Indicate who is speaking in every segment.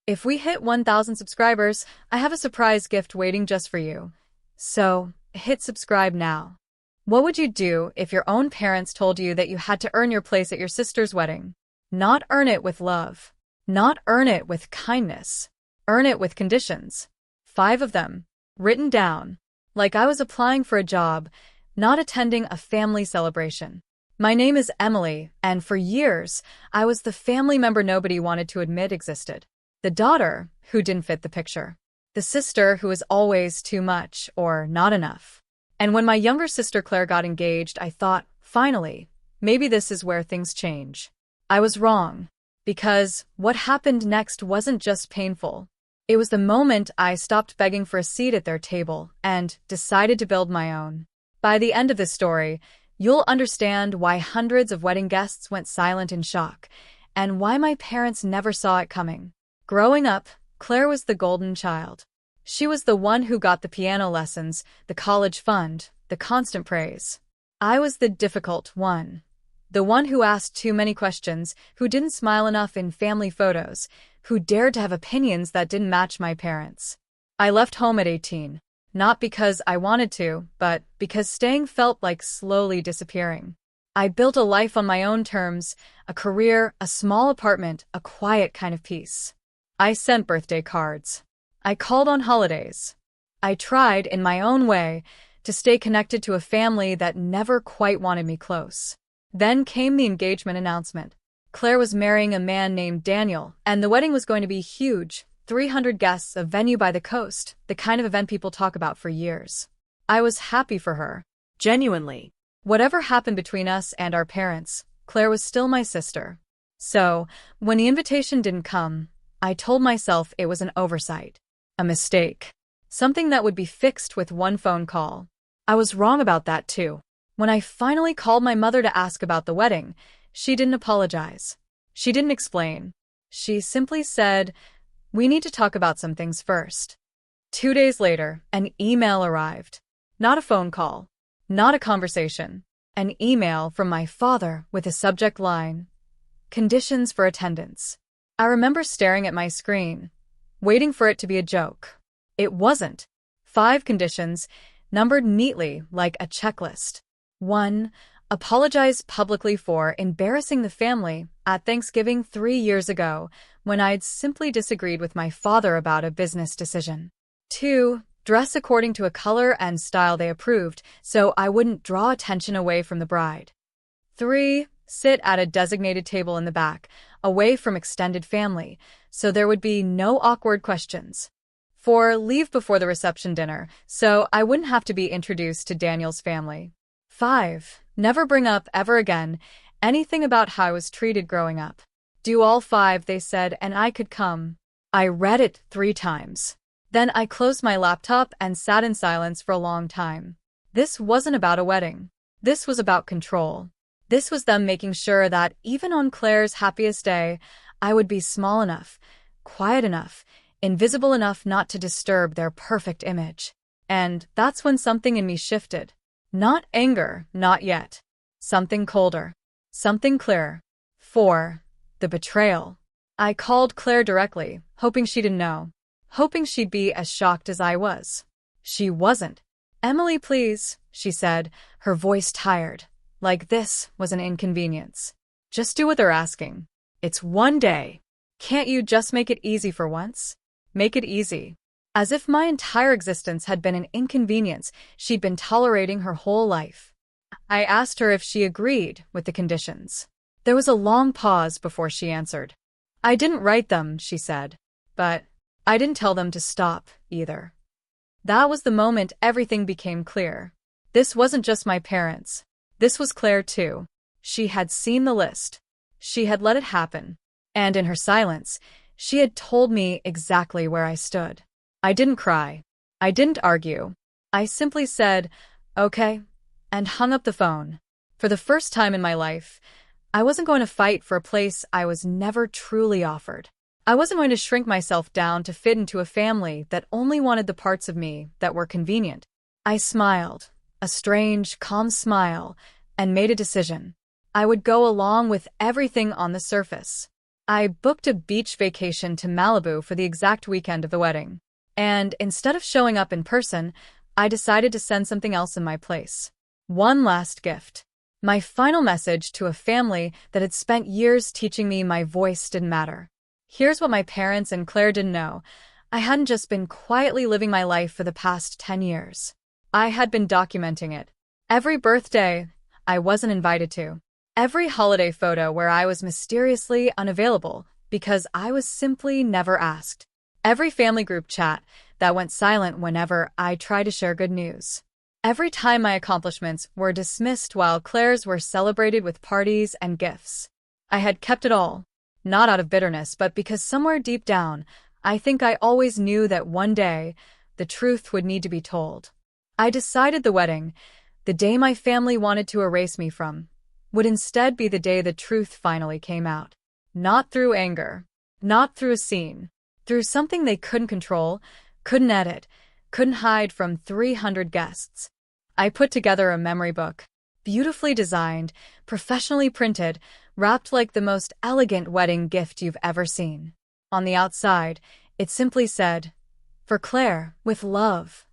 Speaker 1: If we hit 1,000 subscribers, I have a surprise gift waiting just for you. So, hit subscribe now. What would you do if your own parents told you that you had to earn your place at your sister's wedding? Not earn it with love. Not earn it with kindness. Earn it with conditions. 5 of them. Written down. Like I was applying for a job, not attending a family celebration. My name is Emily, and for years, I was the family member nobody wanted to admit existed. The daughter who didn't fit the picture. The sister who was always too much or not enough. And when my younger sister Claire got engaged, I thought, finally, maybe this is where things change. I was wrong, because what happened next wasn't just painful. It was the moment I stopped begging for a seat at their table and decided to build my own. By the end of this story, you'll understand why hundreds of wedding guests went silent in shock, and why my parents never saw it coming. Growing up, Claire was the golden child. She was the one who got the piano lessons, the college fund, the constant praise. I was the difficult one. The one who asked too many questions, who didn't smile enough in family photos, who dared to have opinions that didn't match my parents. I left home at 18. Not because I wanted to, but because staying felt like slowly disappearing. I built a life on my own terms, a career, a small apartment, a quiet kind of peace. I sent birthday cards. I called on holidays. I tried, in my own way, to stay connected to a family that never quite wanted me close. Then came the engagement announcement. Claire was marrying a man named Daniel, and the wedding was going to be huge. 300 guests, a venue by the coast, the kind of event people talk about for years. I was happy for her. Genuinely. Whatever happened between us and our parents, Claire was still my sister. So, when the invitation didn't come, I told myself it was an oversight. A mistake. Something that would be fixed with one phone call. I was wrong about that too. When I finally called my mother to ask about the wedding, she didn't apologize. She didn't explain. She simply said, "We need to talk about some things first." 2 days later, an email arrived. Not a phone call. Not a conversation. An email from my father with a subject line, "Conditions for attendance." I remember staring at my screen, waiting for it to be a joke. It wasn't. 5 conditions, numbered neatly like a checklist. 1. Apologize publicly for embarrassing the family at Thanksgiving 3 years ago when I'd simply disagreed with my father about a business decision. 2. Dress according to a color and style they approved so I wouldn't draw attention away from the bride. 3. Sit at a designated table in the back, away from extended family, so there would be no awkward questions. 4. Leave before the reception dinner, so I wouldn't have to be introduced to Daniel's family. 5. Never bring up, ever again, anything about how I was treated growing up. Do all 5, they said, and I could come. I read it 3 times. Then I closed my laptop and sat in silence for a long time. This wasn't about a wedding. This was about control. This was them making sure that even on Claire's happiest day, I would be small enough, quiet enough, invisible enough not to disturb their perfect image. And that's when something in me shifted. Not anger, not yet. Something colder. Something clearer. 4. The betrayal. I called Claire directly, hoping she didn't know. Hoping she'd be as shocked as I was. She wasn't. "Emily, please," she said, her voice tired. Like this was an inconvenience. "Just do what they're asking. It's one day. Can't you just make it easy for once? Make it easy." As if my entire existence had been an inconvenience she'd been tolerating her whole life. I asked her if she agreed with the conditions. There was a long pause before she answered. "I didn't write them," she said. "But I didn't tell them to stop, either." That was the moment everything became clear. This wasn't just my parents. This was Claire too. She had seen the list. She had let it happen. And in her silence, she had told me exactly where I stood. I didn't cry. I didn't argue. I simply said, "Okay," and hung up the phone. For the first time in my life, I wasn't going to fight for a place I was never truly offered. I wasn't going to shrink myself down to fit into a family that only wanted the parts of me that were convenient. I smiled, a strange, calm smile, and made a decision. I would go along with everything on the surface. I booked a beach vacation to Malibu for the exact weekend of the wedding. And instead of showing up in person, I decided to send something else in my place. One last gift. My final message to a family that had spent years teaching me my voice didn't matter. Here's what my parents and Claire didn't know. I hadn't just been quietly living my life for the past 10 years. I had been documenting it. Every birthday I wasn't invited to. Every holiday photo where I was mysteriously unavailable because I was simply never asked. Every family group chat that went silent whenever I tried to share good news. Every time my accomplishments were dismissed while Claire's were celebrated with parties and gifts. I had kept it all, not out of bitterness, but because somewhere deep down, I think I always knew that one day, the truth would need to be told. I decided the wedding, the day my family wanted to erase me from, would instead be the day the truth finally came out. Not through anger, not through a scene, through something they couldn't control, couldn't edit, couldn't hide from 300 guests. I put together a memory book, beautifully designed, professionally printed, wrapped like the most elegant wedding gift you've ever seen. On the outside, it simply said, "For Claire, with love.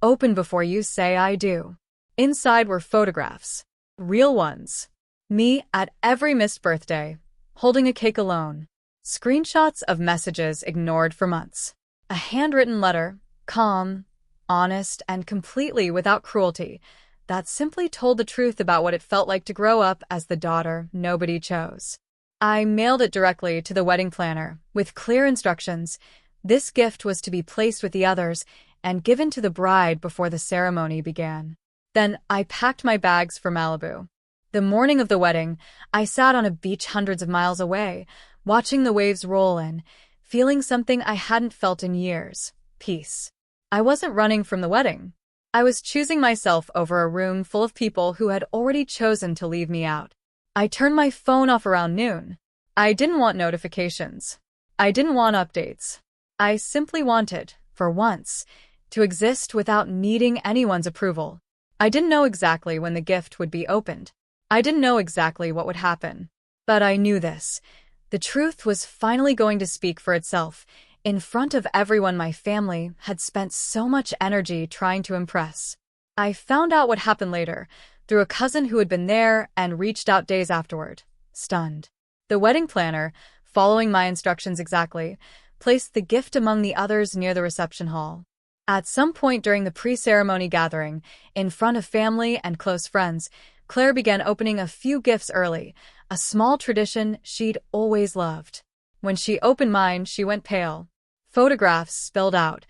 Speaker 1: Open before you say I do." Inside were photographs, real ones. Me at every missed birthday, holding a cake alone. Screenshots of messages ignored for months. A handwritten letter, calm, honest, and completely without cruelty, that simply told the truth about what it felt like to grow up as the daughter nobody chose. I mailed it directly to the wedding planner, with clear instructions. This gift was to be placed with the others and given to the bride before the ceremony began. Then I packed my bags for Malibu. The morning of the wedding, I sat on a beach hundreds of miles away, watching the waves roll in, feeling something I hadn't felt in years: peace. I wasn't running from the wedding. I was choosing myself over a room full of people who had already chosen to leave me out. I turned my phone off around noon. I didn't want notifications. I didn't want updates. I simply wanted, for once, to exist without needing anyone's approval. I didn't know exactly when the gift would be opened. I didn't know exactly what would happen. But I knew this. The truth was finally going to speak for itself, in front of everyone my family had spent so much energy trying to impress. I found out what happened later, through a cousin who had been there and reached out days afterward, stunned. The wedding planner, following my instructions exactly, placed the gift among the others near the reception hall. At some point during the pre-ceremony gathering, in front of family and close friends, Claire began opening a few gifts early, a small tradition she'd always loved. When she opened mine, she went pale. Photographs spilled out,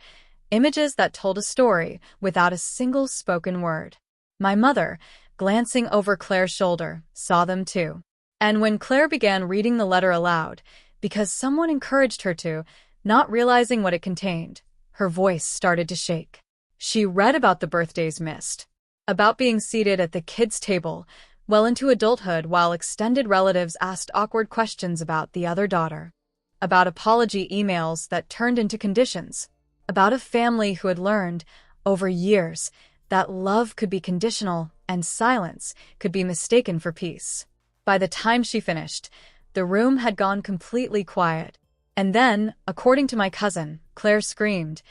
Speaker 1: images that told a story without a single spoken word. My mother, glancing over Claire's shoulder, saw them too. And when Claire began reading the letter aloud, because someone encouraged her to, not realizing what it contained, her voice started to shake. She read about the birthdays missed, about being seated at the kids' table, well into adulthood while extended relatives asked awkward questions about the other daughter, about apology emails that turned into conditions, about a family who had learned, over years, that love could be conditional and silence could be mistaken for peace. By the time she finished, the room had gone completely quiet. And then, according to my cousin, Claire screamed,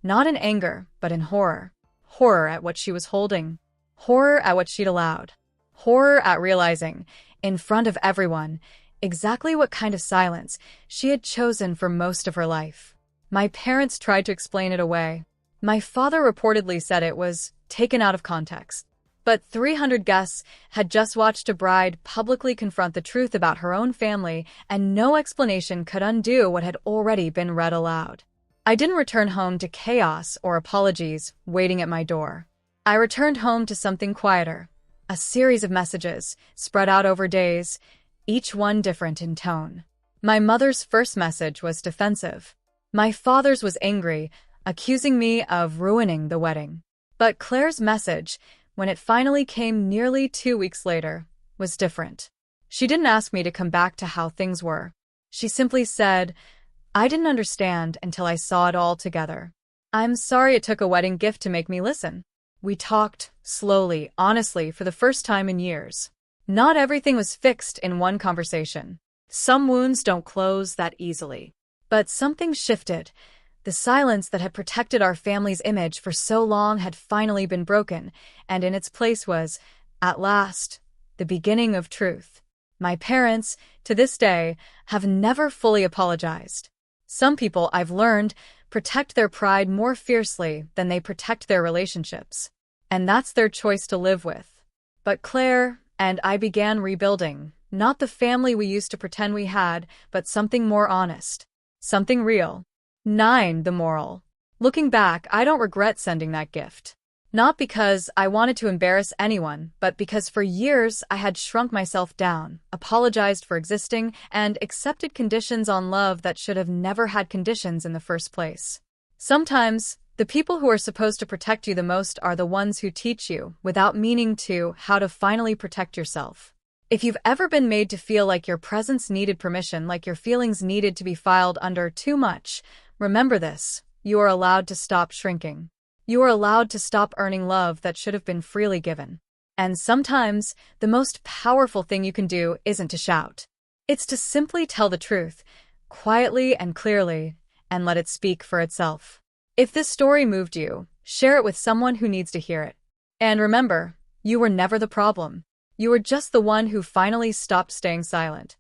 Speaker 1: not in anger, but in horror. Horror at what she was holding. Horror at what she'd allowed. Horror at realizing, in front of everyone, exactly what kind of silence she had chosen for most of her life. My parents tried to explain it away. My father reportedly said it was taken out of context. But 300 guests had just watched a bride publicly confront the truth about her own family, and no explanation could undo what had already been read aloud. I didn't return home to chaos or apologies waiting at my door. I returned home to something quieter, a series of messages spread out over days, each one different in tone. My mother's first message was defensive. My father's was angry, accusing me of ruining the wedding. But Claire's message, when it finally came nearly 2 weeks later, was different. She didn't ask me to come back to how things were. She simply said, I didn't understand until I saw it all together. I'm sorry it took a wedding gift to make me listen. We talked, slowly, honestly, for the first time in years. Not everything was fixed in one conversation. Some wounds don't close that easily. But something shifted. The silence that had protected our family's image for so long had finally been broken, and in its place was, at last, the beginning of truth. My parents, to this day, have never fully apologized. Some people, I've learned, protect their pride more fiercely than they protect their relationships. And that's their choice to live with. But Claire and I began rebuilding, not the family we used to pretend we had, but something more honest. Something real. 9. The moral. Looking back, I don't regret sending that gift. Not because I wanted to embarrass anyone, but because for years I had shrunk myself down, apologized for existing, and accepted conditions on love that should have never had conditions in the first place. Sometimes, the people who are supposed to protect you the most are the ones who teach you, without meaning to, how to finally protect yourself. If you've ever been made to feel like your presence needed permission, like your feelings needed to be filed under too much, remember this: you are allowed to stop shrinking. You are allowed to stop earning love that should have been freely given. And sometimes, the most powerful thing you can do isn't to shout. It's to simply tell the truth, quietly and clearly, and let it speak for itself. If this story moved you, share it with someone who needs to hear it. And remember, you were never the problem. You were just the one who finally stopped staying silent.